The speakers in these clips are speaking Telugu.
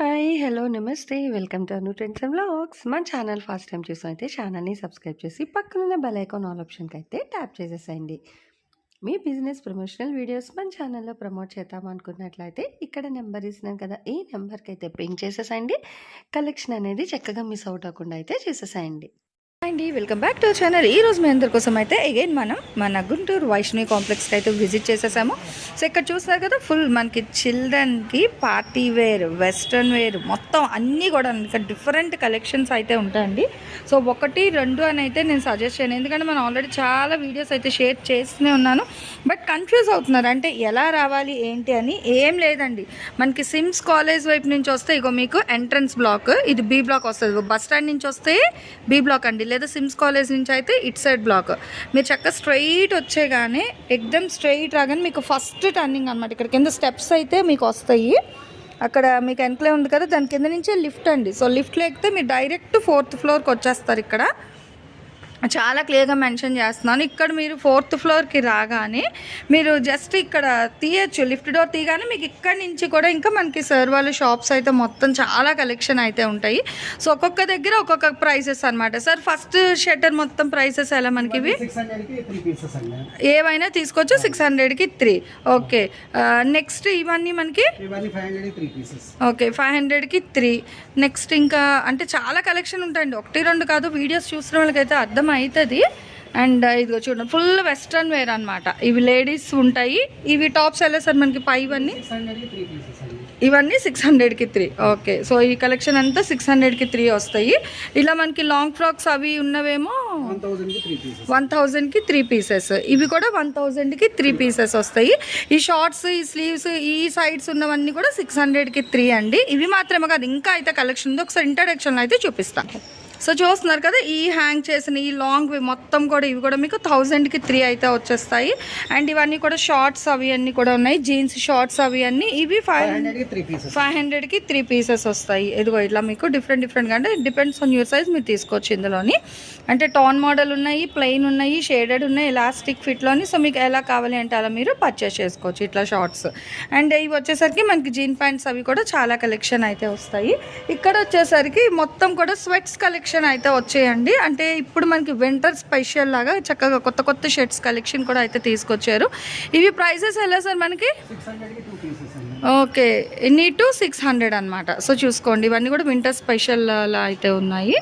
హాయ్! హలో! నమస్తే! Welcome to Anu trends and vlogs. మన ఛానల్ ఫస్ట్ టైం చూసినైతే ఛానల్‌ని సబ్స్క్రైబ్ చేసి పక్కనున్న బెల్ ఐకాన్ ఆల్ ఆప్షన్‌కైతే ట్యాప్ చేసేసేయండి. మీ బిజినెస్ ప్రమోషనల్ వీడియోస్ మన ఛానల్‌లో ప్రమోట్ చేద్దామనుకున్నట్లయితే ఇక్కడ నెంబర్ ఇస్తున్నాను కదా! ఈ నెంబర్‌కైతే పింగ్ చేసేసేయండి. కలెక్షన్ అనేది చక్కగా మిస్ అవుట్ అవ్వకుండా అయితే చేసేసేయండి. అండి welcome back to our channel. ఈరోజు మీ అందరి కోసం అయితే అగైన్ మనం మన గుంటూరు వైష్ణవి కాంప్లెక్స్కి అయితే విజిట్ చేసేసాము. సో ఇక్కడ చూస్తున్నారు కదా, ఫుల్ మనకి చిల్డ్రన్కి పార్టీ వేర్, వెస్ట్రన్ వేర్ మొత్తం అన్నీ కూడా ఇంకా డిఫరెంట్ కలెక్షన్స్ అయితే ఉంటాయండి. సో 1, 2 అని అయితే నేను సజెస్ట్ చేయను, ఎందుకంటే మనం ఆల్రెడీ చాలా వీడియోస్ అయితే షేర్ చేస్తూనే ఉన్నాను. బట్ కన్ఫ్యూజ్ అవుతున్నారు, అంటే ఎలా రావాలి ఏంటి అని. ఏం లేదండి, మనకి సిమ్స్ కాలేజ్ వైపు నుంచి వస్తే ఇగో మీకు ఎంట్రన్స్ బ్లాక్, ఇది బి బ్లాక్ వస్తుంది. బస్ స్టాండ్ నుంచి వస్తే బి బ్లాక్ అండి, లేదా సిమ్స్ కాలేజ్ నుంచి అయితే ఇట్ సైడ్ బ్లాక్. మీరు చక్కగా స్ట్రైట్ వచ్చేగానే ఎక్దమ్ స్ట్రైట్ రాగానే మీకు ఫస్ట్ టర్నింగ్ అనమాట. ఇక్కడ కింద స్టెప్స్ అయితే మీకు వస్తాయి. అక్కడ మీకు ఎన్క్లేవ్ ఉంది కదా, దాని కింద నుంచే లిఫ్ట్ అండి. సో లిఫ్ట్లో ఎక్కితే మీరు డైరెక్ట్ 4th ఫ్లోర్కి వచ్చేస్తారు. ఇక్కడ చాలా క్లియర్గా మెన్షన్ చేస్తున్నాను. ఇక్కడ మీరు 4th ఫ్లోర్కి రాగానే మీరు జస్ట్ ఇక్కడ తీయచ్చు, లిఫ్ట్ డోర్ తీయగానే మీకు ఇక్కడ నుంచి కూడా ఇంకా మనకి సర్ వాళ్ళ షాప్స్ అయితే మొత్తం చాలా కలెక్షన్ అయితే ఉంటాయి. సో ఒక్కొక్క దగ్గర ఒక్కొక్క ప్రైసెస్ అనమాట. సార్ ఫస్ట్ షట్టర్ మొత్తం ప్రైసెస్ ఎలా మనకి ఇవి ఏవైనా తీసుకోవచ్చు, 600కి 3. ఓకే, నెక్స్ట్ ఇవన్నీ మనకి ఓకే 500కి 3. నెక్స్ట్ ఇంకా అంటే చాలా కలెక్షన్ ఉంటాయండి, 1, 2 కాదు. వీడియోస్ చూసిన వాళ్ళకైతే అర్థం అవుతుంది. అండ్ ఇదిగో చూడండి, ఫుల్ వెస్ట్రన్ వేర్ అనమాట. ఇవి లేడీస్ ఉంటాయి. ఇవి టాప్స్ ఎలా సార్ మనకి ఇవన్నీ 600కి 3. ఓకే, సో ఈ కలెక్షన్ అంతా 600కి 3 వస్తాయి. ఇలా మనకి లాంగ్ ఫ్రాక్స్ అవి ఉన్నవేమో 1000కి 3 పీసెస్. ఇవి కూడా 1000కి 3 పీసెస్ వస్తాయి. ఈ షార్ట్స్, ఈ స్లీవ్స్, ఈ సైడ్స్ ఉన్నవన్నీ కూడా 600కి 3 అండి. ఇవి మాత్రమే కాదు, ఇంకా అయితే కలెక్షన్ ఉంది. ఒకసారి ఇంట్రడక్షన్లో అయితే చూపిస్తాను. సో చూస్తున్నారు కదా, ఈ హ్యాంగ్ చేసిన ఈ లాంగ్ మొత్తం కూడా ఇవి కూడా మీకు 1000కి 3 అయితే వచ్చేస్తాయి. అండ్ ఇవన్నీ కూడా షార్ట్స్ అవి అన్నీ కూడా ఉన్నాయి, జీన్స్ షార్ట్స్ అవి అన్నీ. ఇవి 500కి 3 పీసెస్ వస్తాయి. ఇదిగో ఇట్లా మీకు డిఫరెంట్గా, అంటే డిపెండ్స్ ఆన్ యూర్ సైజ్ మీరు తీసుకోవచ్చు ఇందులోని. అంటే టాన్ మోడల్ ఉన్నాయి, ప్లెయిన్ ఉన్నాయి, షేడెడ్ ఉన్నాయి, ఎలాస్టిక్ ఫిట్లోని. సో మీకు ఎలా కావాలి అంటే అలా మీరు పర్చేస్ చేసుకోవచ్చు ఇట్లా షార్ట్స్. అండ్ ఇవి వచ్చేసరికి మనకి జీన్ ప్యాంట్స్ అవి కూడా చాలా కలెక్షన్ అయితే వస్తాయి. ఇక్కడ వచ్చేసరికి మొత్తం కూడా స్వెట్స్ కలెక్షన్ అయితే వచ్చేయండి. అంటే ఇప్పుడు మనకి వింటర్ స్పెషల్ లాగా చక్కగా కొత్త షర్ట్స్ కలెక్షన్ కూడా అయితే తీసుకొచ్చారు. ఇవి ప్రైసెస్ ఎలా సార్ మనకి? ఓకే, ఎనీ టు 600 అనమాట. సో చూసుకోండి, ఇవన్నీ కూడా వింటర్ స్పెషల్ అలా అయితే ఉన్నాయి,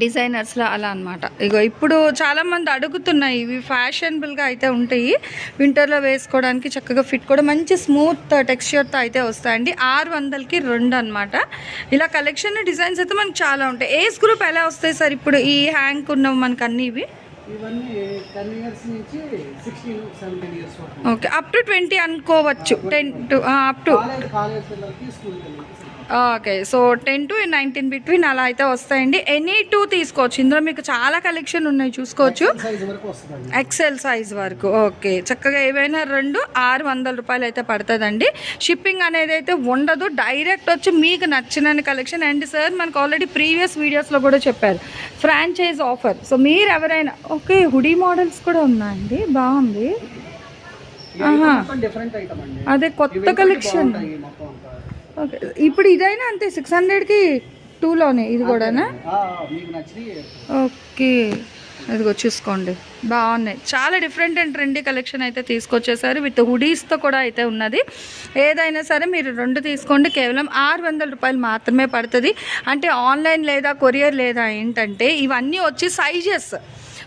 డిజైనర్స్లో అలా అనమాట. ఇగో ఇప్పుడు చాలామంది అడుగుతున్నాయి, ఇవి ఫ్యాషనబుల్గా అయితే ఉంటాయి, వింటర్లో వేసుకోవడానికి చక్కగా ఫిట్ కూడా మంచి స్మూత్ టెక్స్చర్తో అయితే వస్తాయండి. 600కి 2 అనమాట. ఇలా కలెక్షన్ డిజైన్స్ అయితే మనకి చాలా ఉంటాయి. ఏజ్ గ్రూప్ ఎలా వస్తాయి సార్ ఇప్పుడు ఈ హ్యాంగ్ ఉన్నవి మనకు అన్నీ? ఇవి ఓకే, అప్ టు 20 అనుకోవచ్చు. 10 to up to okay, so 10 to 19 between అలా అయితే వస్తాయండి. ఎనీ 2 తీసుకోవచ్చు. ఇందులో మీకు చాలా కలెక్షన్ ఉన్నాయి, చూసుకోవచ్చు. ఎక్సెల్ సైజ్ వరకు. ఓకే, చక్కగా ఏవైనా 2 600 రూపాయలు అయితే పడుతుందండి. షిప్పింగ్ అనేది అయితే ఉండదు, డైరెక్ట్ వచ్చి మీకు నచ్చిన కలెక్షన్. అండ్ సార్ మనకు ఆల్రెడీ ప్రీవియస్ వీడియోస్లో కూడా చెప్పారు ఫ్రాంచైజ్ ఆఫర్. సో మీరు ఎవరైనా ఓకే హుడీ మోడల్స్ కూడా ఉన్నాయండి, బాగుంది. అదే కొత్త కలెక్షన్. ఓకే, ఇప్పుడు ఇదైనా అంతే 600కి 2లోనే ఇది కూడానా? ఓకే, ఇదిగో చూసుకోండి, బాగున్నాయి. చాలా డిఫరెంట్ అండ్ ట్రెండీ కలెక్షన్ అయితే తీసుకొచ్చేసారు. విత్ హుడీస్తో కూడా అయితే ఉన్నది. ఏదైనా సరే మీరు 2 తీసుకోండి, కేవలం 600 రూపాయలు మాత్రమే పడుతుంది. అంటే ఆన్లైన్ లేదా కొరియర్ లేదా ఏంటంటే ఇవన్నీ వచ్చి సైజెస్.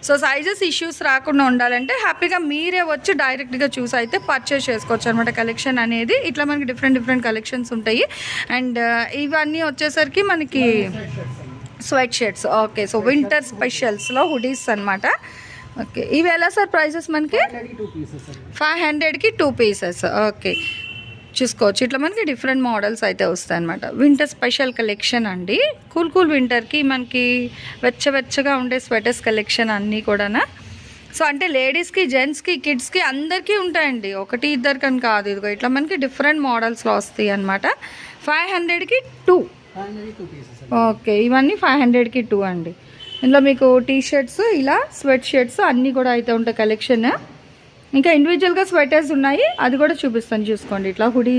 సో సైజెస్ ఇష్యూస్ రాకుండా ఉండాలంటే హ్యాపీగా మీరే వచ్చి డైరెక్ట్గా చూసి అయితే పర్చేస్ చేసుకోవచ్చు అనమాట. కలెక్షన్ అనేది ఇట్లా మనకి డిఫరెంట్ కలెక్షన్స్ ఉంటాయి. అండ్ ఇవన్నీ వచ్చేసరికి మనకి sweat shirts. Okay, so winter స్పెషల్స్లో హుడీస్ అనమాట. ఓకే, ఇవి ఎలా సార్ ప్రైసెస్ మనకి? 500కి 2 పీసెస్. ఓకే, చూసుకోవచ్చు. ఇట్లా మనకి డిఫరెంట్ మోడల్స్ అయితే వస్తాయి అనమాట. వింటర్ స్పెషల్ కలెక్షన్ అండి. కూల్ వింటర్కి మనకి వెచ్చగా ఉండే స్వెటర్స్ కలెక్షన్ అన్నీ కూడానా. సో అంటే లేడీస్కి, జెంట్స్కి, కిడ్స్కి అందరికీ ఉంటాయండి, 1, 2 కని కాదు. ఇదిగో ఇట్లా మనకి డిఫరెంట్ మోడల్స్లో వస్తాయి అనమాట. 500కి 2. ఓకే, ఇవన్నీ 500కి 2 అండి. ఇందులో మీకు టీ షర్ట్స్, ఇలా స్వెట్ షర్ట్స్ అన్నీ కూడా అయితే ఉంటాయి కలెక్షన్. ఇంకా ఇండివిజువల్గా స్వెటర్స్ ఉన్నాయి, అది కూడా చూపిస్తాను చూసుకోండి. ఇట్లా హుడీ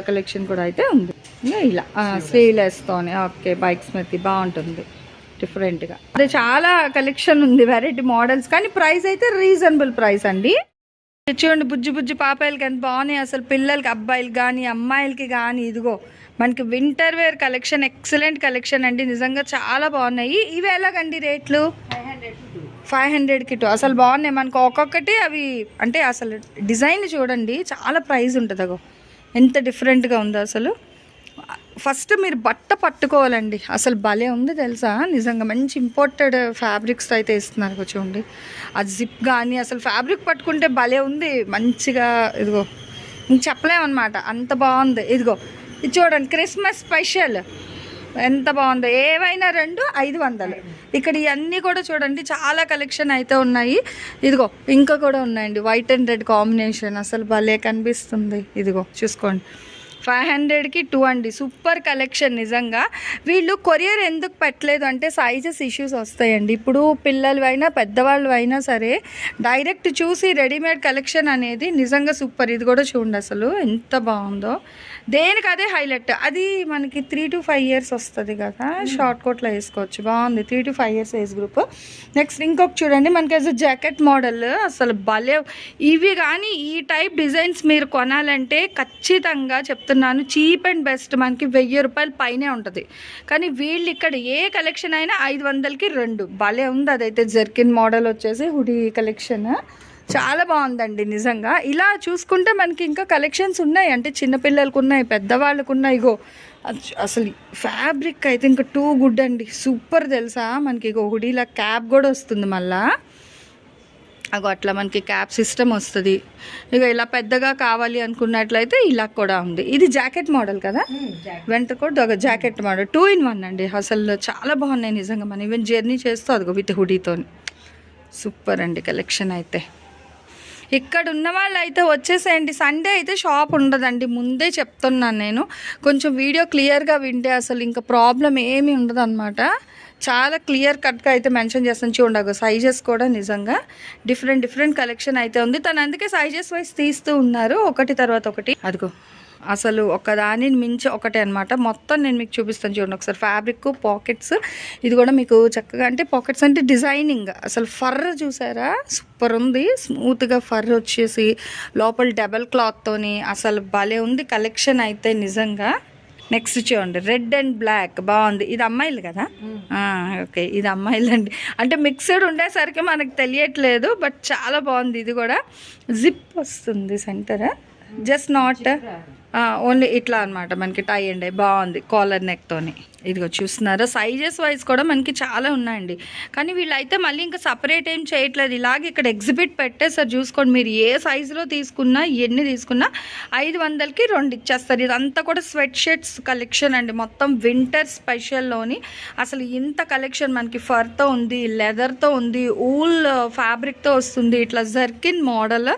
కలెక్షన్ కూడా అయితే ఉంది. ఇంకా ఇలా స్లీవ్లెస్తోనే ఓకే బైక్స్ మీద బాగుంటుంది డిఫరెంట్గా. అదే చాలా కలెక్షన్ ఉంది, వెరైటీ మోడల్స్, కానీ ప్రైస్ అయితే రీజనబుల్ ప్రైస్ అండి. చూడండి బుజ్జి బుజ్జి పాపాయిలకి ఎంత బాగున్నాయి అసలు, పిల్లలకి అబ్బాయిలకి కానీ అమ్మాయిలకి కానీ. ఇదిగో మనకి winter wear collection, excellent collection అండి, నిజంగా చాలా బాగున్నాయి. ఇవి ఎలాగండి రేట్లు? 500కి 2 అసలు బాగున్నాయి మనకు ఒక్కొక్కటి. అవి అంటే అసలు డిజైన్ చూడండి, చాలా ప్రైస్ ఉంటుంది. అగో ఎంత డిఫరెంట్గా ఉందో అసలు. ఫస్ట్ మీరు బట్ట పట్టుకోవాలండి, అసలు భలే ఉంది తెలుసా, నిజంగా మంచి ఇంపోర్టెడ్ ఫ్యాబ్రిక్స్ అయితే ఇస్తున్నారు చూడండి. అది జిప్ కానీ అసలు ఫ్యాబ్రిక్ పట్టుకుంటే భలే ఉంది మంచిగా. ఇదిగో ఇంక చెప్పలేమన్నమాట, అంత బాగుంది. ఇదిగో ఇది చూడండి, క్రిస్మస్ స్పెషల్ ఎంత బాగుందో. ఏవైనా 2 500. ఇక్కడ ఇవన్నీ కూడా చూడండి చాలా కలెక్షన్ అయితే ఉన్నాయి. ఇదిగో ఇంకా కూడా ఉన్నాయండి, వైట్ అండ్ రెడ్ కాంబినేషన్, అసలు భలే కనిపిస్తుంది. ఇదిగో చూసుకోండి, 500కి 2 అండి, సూపర్ కలెక్షన్ నిజంగా. వీళ్ళు కొరియర్ ఎందుకు పెట్టలేదు అంటే సైజెస్ ఇష్యూస్ వస్తాయండి. ఇప్పుడు పిల్లలు అయినా పెద్దవాళ్ళు అయినా సరే డైరెక్ట్ చూసి రెడీమేడ్ కలెక్షన్ అనేది నిజంగా సూపర్. ఇది కూడా చూడండి అసలు ఎంత బాగుందో, దేనికి అదే హైలైట్. అది మనకి 3 to 5 years వస్తుంది కదా, షార్ట్ కోట్లో వేసుకోవచ్చు, బాగుంది. 3 to 5 years age group. Next ఇంకొక చూడండి, మనకి యాజ్ జాకెట్ మోడల్, అసలు భలే. ఇవి కానీ ఈ టైప్ డిజైన్స్ మీరు కొనాలంటే ఖచ్చితంగా చెప్తున్నాను, చీప్ అండ్ బెస్ట్ మనకి 1000 రూపాయల పైనే ఉంటుంది. కానీ వీళ్ళు ఇక్కడ ఏ కలెక్షన్ అయినా 500కి 2, భలే ఉంది. అదైతే జర్కిన్ మోడల్ వచ్చేసి హుడీ కలెక్షన్ చాలా బాగుందండి నిజంగా. ఇలా చూసుకుంటే మనకి ఇంకా కలెక్షన్స్ ఉన్నాయి, అంటే చిన్నపిల్లలకు ఉన్నాయి, పెద్దవాళ్ళకు ఉన్నాయి. ఇగో అసలు ఫ్యాబ్రిక్ అయితే ఇంకా టూ గుడ్ అండి, సూపర్ తెలుసా. మనకి ఇగో హుడీలా క్యాప్ కూడా వస్తుంది మళ్ళా. అగో అట్లా మనకి క్యాప్ సిస్టమ్ వస్తుంది. ఇక ఇలా పెద్దగా కావాలి అనుకున్నట్లయితే ఇలా కూడా ఉంది. ఇది జాకెట్ మోడల్ కదా, వెంట కూడా ఒక జాకెట్ మోడల్ 2 in 1 అండి. అసలు చాలా బాగున్నాయి నిజంగా. మనం ఈవెన్ జర్నీ చేస్తూ అదిగో విత్ హుడీతో సూపర్ అండి కలెక్షన్ అయితే. ఇక్కడ ఉన్న వాళ్ళు అయితే వచ్చేసేయండి. సండే అయితే షాప్ ఉండదండి, ముందే చెప్తున్నాను నేను. కొంచెం వీడియో క్లియర్గా వింటే అసలు ఇంకా ప్రాబ్లం ఏమీ ఉండదు అనమాట. చాలా క్లియర్ కట్గా అయితే మెన్షన్ చేస్తాను చూడండి. సైజెస్ కూడా నిజంగా డిఫరెంట్ కలెక్షన్ అయితే ఉంది. తను అందుకే సైజెస్ వైజ్ తీస్తూ ఉన్నారు, ఒకటి తర్వాత ఒకటి. అదిగో అసలు ఒకదానిని మించి ఒకటే అనమాట. మొత్తం నేను మీకు చూపిస్తాను చూడండి ఒకసారి. ఫ్యాబ్రిక్, పాకెట్స్, ఇది కూడా మీకు చక్కగా, అంటే పాకెట్స్ అంటే డిజైనింగ్, అసలు ఫర్ చూసారా సూపర్ ఉంది. స్మూత్గా ఫర్ వచ్చేసి లోపల డబల్ క్లాత్తోని అసలు భలే ఉంది కలెక్షన్ అయితే నిజంగా. నెక్స్ట్ చూడండి, రెడ్ అండ్ బ్లాక్ బాగుంది. ఇది అమ్మాయిలు కదా, ఓకే ఇది అమ్మాయిలు అండి. అంటే మిక్స్డ్ ఉండేసరికి మనకు తెలియట్లేదు, బట్ చాలా బాగుంది. ఇది కూడా జిప్ వస్తుంది సెంటర్, జస్ట్ నాట్ ఓన్లీ ఇట్లా అనమాట. మనకి టై అండ్ బాగుంది, కాలర్ నెక్తోని. ఇదిగో చూస్తున్నారా, సైజెస్ వైజ్ కూడా మనకి చాలా ఉన్నాయండి. కానీ వీళ్ళైతే మళ్ళీ ఇంకా సపరేట్ ఏం చేయట్లేదు, ఇలాగే ఇక్కడ ఎగ్జిబిట్ పెట్టేసారు చూసుకోండి. మీరు ఏ సైజులో తీసుకున్నా, ఎన్ని తీసుకున్నా 500కి 2 ఇచ్చేస్తారు. ఇదంతా కూడా స్వెట్ షర్ట్స్ కలెక్షన్ అండి, మొత్తం వింటర్ స్పెషల్లోని. అసలు ఇంత కలెక్షన్ మనకి ఫర్తో ఉంది, లెదర్తో ఉంది, ఊల్ ఫ్యాబ్రిక్తో వస్తుంది. ఇట్లా jerkin model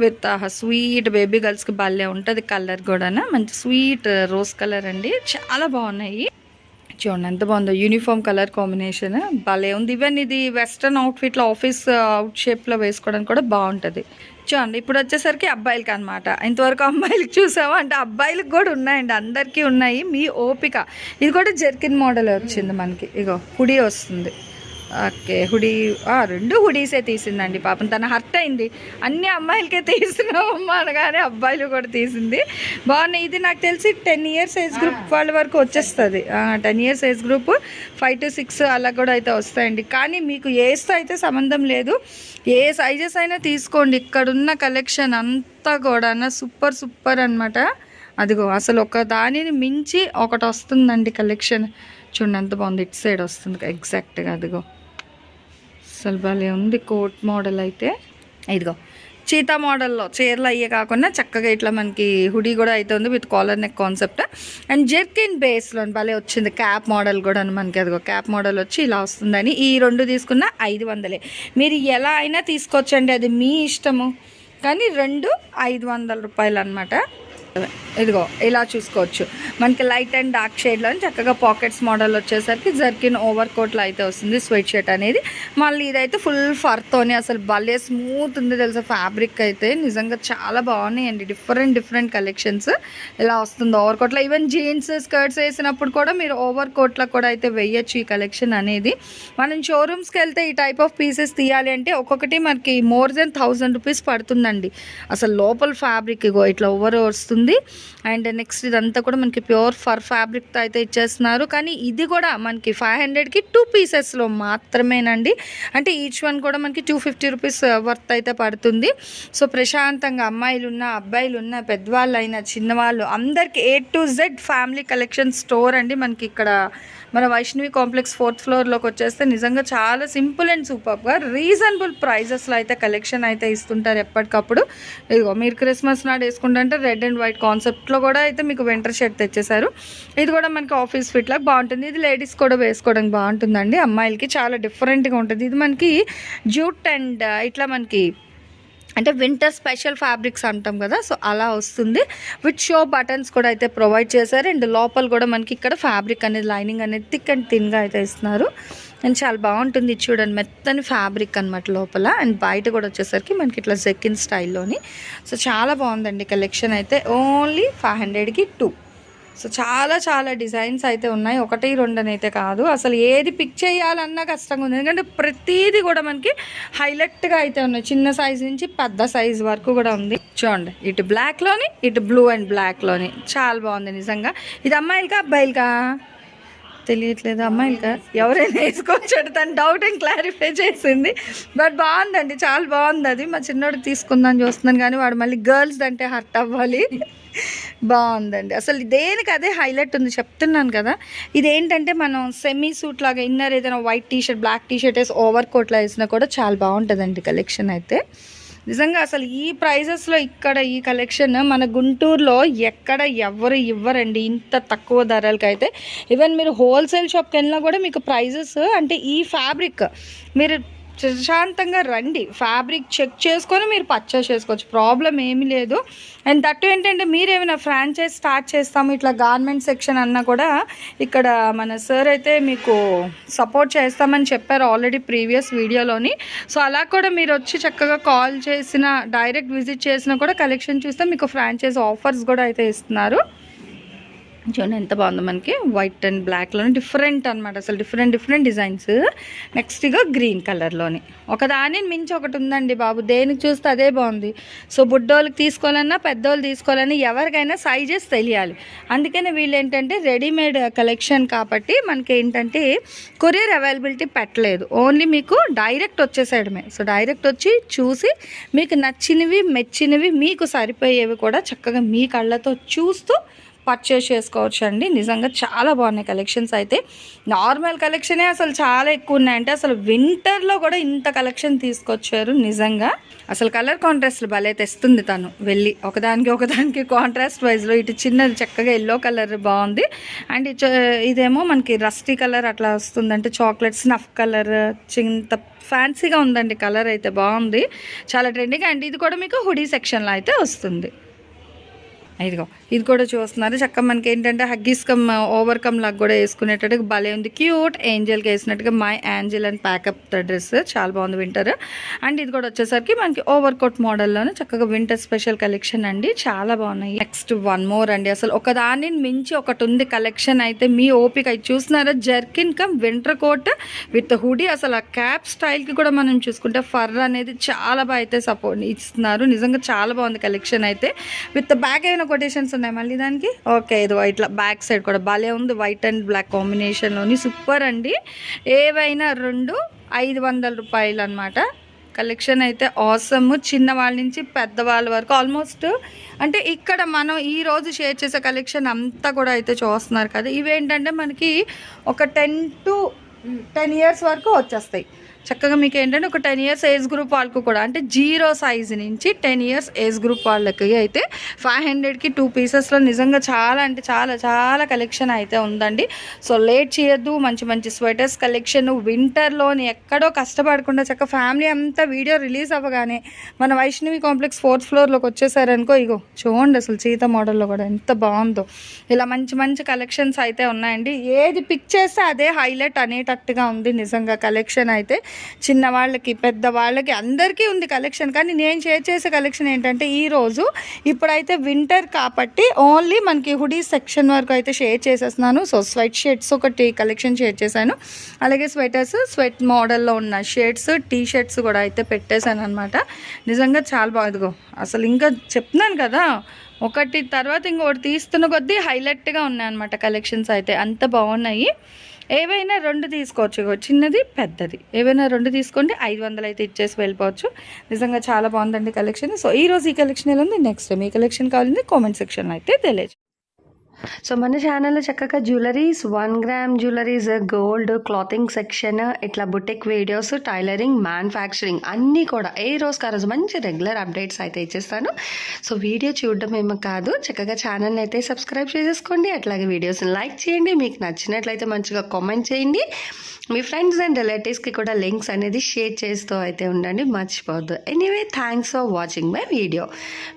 with sweet baby గర్ల్స్కి భలే ఉంటుంది. కలర్ కూడా మంచి స్వీట్ రోజ్ కలర్ అండి, చాలా బాగున్నాయి. చూడండి ఎంత బాగుందో, యూనిఫామ్ కలర్ కాంబినేషన్ భలే ఉంది. ఈవెన్ ఇది వెస్ట్రన్ అవుట్ఫిట్లో ఆఫీస్ అవుట్ షేప్లో వేసుకోవడానికి కూడా బాగుంటుంది. చూడండి ఇప్పుడు వచ్చేసరికి అబ్బాయిలకి అనమాట. ఇంతవరకు అమ్మాయిలకి చూసావా అంటే అబ్బాయిలకు కూడా ఉన్నాయండి, అందరికీ ఉన్నాయి, మీ ఓపిక. ఇది కూడా జర్కిన్ మోడల్ వచ్చింది మనకి. ఇగో హుడీ వస్తుంది, ఓకే హుడీ 2 హుడీసే తీసిందండి. పాపం తన హర్ట్ అయింది, అన్ని అమ్మాయిలకే తీసినామమ్మా అనగానే అబ్బాయిలు కూడా తీసింది. బాగున్నాయి. ఇది నాకు తెలిసి 10 years ఏజ్ గ్రూప్ వాళ్ళ వరకు వచ్చేస్తుంది. 10 years ఏజ్ గ్రూప్ 5 to 6 అలా కూడా అయితే వస్తాయండి. కానీ మీకు ఏజ్తో అయితే సంబంధం లేదు, ఏ సైజెస్ అయినా తీసుకోండి. ఇక్కడున్న కలెక్షన్ అంతా కూడా సూపర్ అనమాట. అదిగో అసలు ఒక దానిని మించి ఒకటి వస్తుందండి కలెక్షన్. చూడండి ఎంత బాగుంది, ఇటు సైడ్ వస్తుంది ఎగ్జాక్ట్గా. అదిగో అసలు భలే ఉంది. కోట్ మోడల్ అయితే ఇదిగో చీతా మోడల్లో చీరలు అయ్యే కాకుండా చక్కగా ఇట్లా మనకి హుడీ కూడా అయితే ఉంది with collar neck concept. And jerkin బేస్లో భలే వచ్చింది. క్యాప్ మోడల్ కూడా మనకి అదిగో క్యాప్ మోడల్ వచ్చి ఇలా వస్తుందని. ఈ 2 తీసుకున్న 500. మీరు ఎలా అయినా తీసుకోవచ్చండి, అది మీ ఇష్టము. కానీ 2 500 రూపాయలు అనమాట. ఇదిగో ఇలా చూసుకోవచ్చు. మనకి లైట్ అండ్ డార్క్ షేడ్లో చక్కగా పాకెట్స్ మోడల్ వచ్చేసరికి జర్కిన్ ఓవర్ కోట్లో అయితే వస్తుంది స్వెట్ షర్ట్ అనేది. మళ్ళీ ఇదైతే ఫుల్ ఫర్తోని అసలు భలే స్మూత్ ఉంది తెలుసా. ఫ్యాబ్రిక్ అయితే నిజంగా చాలా బాగున్నాయండి. డిఫరెంట్ కలెక్షన్స్ ఇలా వస్తుంది ఓవర్ కోట్లో. ఈవెన్ జీన్స్ స్కర్ట్స్ వేసినప్పుడు కూడా మీరు ఓవర్ కోట్లో కూడా అయితే వేయచ్చు ఈ కలెక్షన్ అనేది. మనం షోరూమ్స్కి వెళ్తే ఈ టైప్ ఆఫ్ పీసెస్ తీయాలి అంటే ఒక్కొక్కటి మనకి మోర్ దెన్ 1000 రూపీస్ పడుతుందండి. అసలు లోపల ఫ్యాబ్రిక్ ఇగో ఇట్లా ఓవర్ వస్తుంది. అండ్ నెక్స్ట్ ఇదంతా కూడా మనకి ప్యూర్ ఫర్ ఫ్యాబ్రిక్తో అయితే ఇచ్చేస్తున్నారు. కానీ ఇది కూడా మనకి 500కి 2 పీసెస్లో మాత్రమేనండి. అంటే ఈచ్ వన్ కూడా మనకి 250 రూపీస్ వర్త్ అయితే పడుతుంది. సో ప్రశాంతంగా అమ్మాయిలున్నా అబ్బాయిలున్నా పెద్దవాళ్ళైనా చిన్నవాళ్ళు అందరికీ A to Z family collection store అండి. మనకి ఇక్కడ మన వైష్ణవి కాంప్లెక్స్ 4th ఫ్లోర్లోకి వచ్చేస్తే నిజంగా చాలా సింపుల్ అండ్ సూపర్గా రీజనబుల్ ప్రైజెస్లో అయితే కలెక్షన్ అయితే ఇస్తుంటారు ఎప్పటికప్పుడు. ఇదిగో మీరు క్రిస్మస్ నాడు వేసుకుంటే రెడ్ అండ్ వైట్ కాన్సెప్ట్లో కూడా అయితే మీకు వింటర్ షర్ట్ తెచ్చేసారు. ఇది కూడా మనకి ఆఫీస్ ఫిట్ లాగా బాగుంటుంది. ఇది లేడీస్ కూడా వేసుకోవడానికి బాగుంటుందండి. అమ్మాయిలకి చాలా డిఫరెంట్గా ఉంటుంది. ఇది మనకి జూట్ అండ్ ఇట్లా మనకి అంటే వింటర్ స్పెషల్ ఫ్యాబ్రిక్స్ అంటాం కదా, సో అలా వస్తుంది. విత్ షో బటన్స్ కూడా అయితే ప్రొవైడ్ చేశారు. అండ్ లోపల కూడా మనకి ఇక్కడ ఫ్యాబ్రిక్ అనేది లైనింగ్ అనేది థిక్ అండ్ థిన్గా అయితే ఇస్తున్నారు. అండ్ చాలా బాగుంటుంది. చూడండి మెత్తని ఫ్యాబ్రిక్ అనమాట లోపల. అండ్ బయట కూడా వచ్చేసరికి మనకి ఇట్లా జెకిన్ స్టైల్లోని. సో చాలా బాగుందండి కలెక్షన్ అయితే. ఓన్లీ 500కి 2. సో చాలా డిజైన్స్ అయితే ఉన్నాయి. 1, 2 అని అయితే కాదు. అసలు ఏది పిక్ చేయాలన్నా కష్టంగా ఉంది. ఎందుకంటే ప్రతిదీ కూడా మనకి హైలైట్గా అయితే ఉన్నాయి. చిన్న సైజు నుంచి పెద్ద సైజు వరకు కూడా ఉంది. చూడండి ఇటు బ్లాక్లోని ఇటు బ్లూ అండ్ బ్లాక్లోని చాలా బాగుంది నిజంగా. ఇది అమ్మాయిలకా అబ్బాయిలకా తెలియట్లేదు. అమ్మాయిలకా ఎవరైనా వేసుకోవచ్చు తను డౌట్ అండ్ క్లారిఫై చేసింది. బట్ బాగుందండి, చాలా బాగుంది. అది మా చిన్నోడికి తీసుకుందాం చూస్తున్నాను కానీ వాడు మళ్ళీ గర్ల్స్ అంటే హర్ట్ అవ్వాలి. బాగుందండి. అసలు దేనికి అదే హైలైట్ ఉంది చెప్తున్నాను కదా. ఇదేంటంటే మనం సెమీ సూట్ లాగా ఇన్నర్ ఏదైనా వైట్ టీషర్ట్ బ్లాక్ టీషర్ట్ వేసి ఓవర్ కోట్లో వేసినా కూడా చాలా బాగుంటుందండి కలెక్షన్ అయితే. నిజంగా అసలు ఈ ప్రైజెస్లో ఇక్కడ ఈ కలెక్షన్ మన గుంటూరులో ఎక్కడ ఎవరు ఇవ్వరండి ఇంత తక్కువ ధరలకైతే. ఈవెన్ మీరు హోల్సేల్ షాప్కి వెళ్ళినా కూడా మీకు ప్రైజెస్ అంటే ఈ ఫ్యాబ్రిక్ మీరు ప్రశాంతంగా రండి, ఫ్యాబ్రిక్ చెక్ చేసుకొని మీరు పర్చేస్ చేసుకోవచ్చు, ప్రాబ్లం ఏమీ లేదు. అండ్ దట్టు ఏంటంటే మీరు ఏమైనా ఫ్రాంచైజ్ స్టార్ట్ చేస్తాము ఇట్లా గార్మెంట్ సెక్షన్ అన్నా కూడా ఇక్కడ మన సార్ అయితే మీకు సపోర్ట్ చేస్తామని చెప్పారు ఆల్రెడీ ప్రీవియస్ వీడియోలోని. సో అలా కూడా మీరు వచ్చి చక్కగా కాల్ చేసిన డైరెక్ట్ విజిట్ చేసినా కూడా కలెక్షన్ చూస్తే మీకు ఫ్రాంచైజ్ ఆఫర్స్ కూడా అయితే ఇస్తున్నారు. చూడండి ఎంత బాగుందో. మనకి వైట్ అండ్ బ్లాక్లోని డిఫరెంట్ అనమాట. అసలు డిఫరెంట్ డిజైన్స్. నెక్స్ట్ ఇక గ్రీన్ కలర్లోని ఒకదాని మించి ఒకటి ఉందండి బాబు. దేనికి చూస్తే అదే బాగుంది. సో బుడ్డోళ్ళకి తీసుకోవాలన్నా పెద్దోళ్ళు తీసుకోవాలన్నా ఎవరికైనా సైజెస్ తెలియాలి. అందుకని వీళ్ళు ఏంటంటే రెడీమేడ్ కలెక్షన్ కాబట్టి మనకి ఏంటంటే కొరియర్ అవైలబిలిటీ పెట్టలేదు. ఓన్లీ మీకు డైరెక్ట్ వచ్చేసేయడమే. సో డైరెక్ట్ వచ్చి చూసి మీకు నచ్చినవి మెచ్చినవి మీకు సరిపోయేవి కూడా చక్కగా మీ కళ్ళతో చూస్తూ పర్చేస్ చేసుకోవచ్చు అండి. నిజంగా చాలా బాగున్నాయి కలెక్షన్స్ అయితే. నార్మల్ కలెక్షనే అసలు చాలా ఎక్కువ ఉన్నాయంటే అసలు వింటర్లో కూడా ఇంత కలెక్షన్ తీసుకొచ్చారు. నిజంగా అసలు కలర్ కాంట్రాస్ట్లు భలే తెస్తుంది తను వెళ్ళి ఒకదానికి కాంట్రాస్ట్ వైజ్లో. ఇటు చిన్నది చక్కగా ఎల్లో కలర్ బాగుంది. అండ్ ఇదేమో మనకి రస్టీ కలర్ అట్లా వస్తుంది. అంటే చాక్లెట్ స్నఫ్ కలర్ చింత ఫ్యాన్సీగా ఉందండి. కలర్ అయితే బాగుంది, చాలా ట్రెండింగ్. అండ్ ఇది కూడా మీకు హుడీ సెక్షన్లో అయితే వస్తుంది. ఇదిగో ఇది కూడా చూస్తున్నారు చక్కగా మనకి ఏంటంటే హగ్గీస్ కమ్ ఓవర్ కమ్ లాగా కూడా వేసుకునేటట్టుగా భలే ఉంది. క్యూట్ ఏంజల్కి వేసినట్టుగా my angel and pack up dress చాలా బాగుంది వింటర్. అండ్ ఇది కూడా వచ్చేసరికి మనకి ఓవర్ కోట్ మోడల్లోనే చక్కగా వింటర్ స్పెషల్ కలెక్షన్ అండి, చాలా బాగున్నాయి. నెక్స్ట్ వన్ మోర్ అండి. అసలు ఒకదాని మించి ఒకటి ఉంది కలెక్షన్ అయితే. మీ ఓపిక ఇది చూస్తున్నారా, jerkin come winter coat with hoodie. అసలు ఆ క్యాప్ స్టైల్కి కూడా మనం చూసుకుంటే ఫర్ అనేది చాలా బాగా అయితే సపోర్ట్ ఇస్తున్నారు. నిజంగా చాలా బాగుంది కలెక్షన్ అయితే. విత్ బ్యాగ్ అయిన కొటేషన్స్ ఉన్నాయి మళ్ళీ దానికి. ఓకే ఇది ఇట్లా బ్యాక్ సైడ్ కూడా భలే ఉంది. వైట్ అండ్ బ్లాక్ కాంబినేషన్లోని సూపర్ అండి. ఏవైనా 500 రూపాయలు అనమాట. కలెక్షన్ అయితే ఆసమ్. చిన్నవాళ్ళ నుంచి పెద్దవాళ్ళ వరకు ఆల్మోస్ట్ అంటే ఇక్కడ మనం ఈరోజు షేర్ చేసే కలెక్షన్ అంతా కూడా అయితే చూస్తున్నారు కదా. ఇవేంటంటే మనకి ఒక 10 to 10 years వరకు వచ్చేస్తాయి. చక్కగా మీకు ఏంటంటే ఒక 10 ఇయర్స్ ఏజ్ గ్రూప్ వాళ్ళకు కూడా, అంటే 0 సైజ్ నుంచి 10 ఇయర్స్ ఏజ్ గ్రూప్ వాళ్ళకి అయితే 500కి 2 పీసెస్లో నిజంగా చాలా అంటే చాలా చాలా కలెక్షన్ అయితే ఉందండి. సో లేట్ చేయొద్దు. మంచి మంచి స్వెటర్స్ కలెక్షన్ వింటర్లోని ఎక్కడో కష్టపడకుండా చక్కగా ఫ్యామిలీ అంతా వీడియో రిలీజ్ అవ్వగానే మన వైష్ణవి కాంప్లెక్స్ 4th ఫ్లోర్లోకి వచ్చేసారనుకో, ఇగో చూడండి అసలు చీత మోడల్లో కూడా ఎంత బాగుందో. ఇలా మంచి మంచి కలెక్షన్స్ అయితే ఉన్నాయండి. ఏది పిక్ చేస్తే అదే హైలైట్ అనేటట్టుగా ఉంది నిజంగా కలెక్షన్ అయితే. చిన్నవాళ్ళకి పెద్దవాళ్ళకి అందరికీ ఉంది కలెక్షన్. కానీ నేను షేర్ చేసే కలెక్షన్ ఏంటంటే ఈరోజు ఇప్పుడైతే వింటర్ కాబట్టి ఓన్లీ మనకి హుడీ సెక్షన్ వరకు అయితే షేర్ చేసేస్తున్నాను. సో స్వెట్ షర్ట్స్ ఒకటి కలెక్షన్ షేర్ చేశాను, అలాగే స్వెట్ మోడల్లో ఉన్న షర్ట్స్ టీ షర్ట్స్ కూడా అయితే పెట్టేశాను అనమాట. నిజంగా చాలా బాగుందిగో. అసలు ఇంకా చెప్తున్నాను కదా, ఒకటి తర్వాత ఇంకొకటి తీస్తున్న కొద్దీ హైలైట్గా ఉన్నాయి అనమాట కలెక్షన్స్ అయితే. అంత బాగున్నాయి. ఏవైనా 2 తీసుకోవచ్చు, చిన్నది పెద్దది ఏవైనా 2 తీసుకోండి. 500 అయితే ఇచ్చేసి వెళ్ళిపోవచ్చు. నిజంగా చాలా బాగుందండి కలెక్షన్. సో ఈరోజు ఈ కలెక్షన్ ఎలా ఉంది, నెక్స్ట్ టైం ఈ కలెక్షన్ కావాలంటే కామెంట్ సెక్షన్లో అయితే తెలియదు. సో మన ఛానల్లో చక్కగా jewelleries, 1 gram jewelleries, gold, clothing section, ఇట్లా బుటిక్ వీడియోస్, టైలరింగ్, మ్యానుఫ్యాక్చరింగ్ అన్నీ కూడా ఏ రోజుకి ఆ రోజు మంచి రెగ్యులర్ అప్డేట్స్ అయితే ఇచ్చేస్తాను. సో వీడియో చూడడం ఏమో కాదు, చక్కగా ఛానల్ని అయితే సబ్స్క్రైబ్ చేసేసుకోండి. అట్లాగే వీడియోస్ని లైక్ చేయండి. మీకు నచ్చినట్లయితే మంచిగా కామెంట్ చేయండి. మీ ఫ్రెండ్స్ అండ్ రిలేటివ్స్కి కూడా లింక్స్ అనేది షేర్ చేస్తూ అయితే ఉండండి, మర్చిపోవద్దు. Anyway, thanks for watching my video.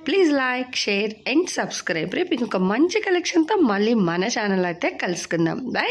Please like, share and subscribe. రేపు ఇంకొక మంచి కలెక్షన్తో మళ్ళీ మన ఛానల్ అయితే కలుసుకుందాం. బై.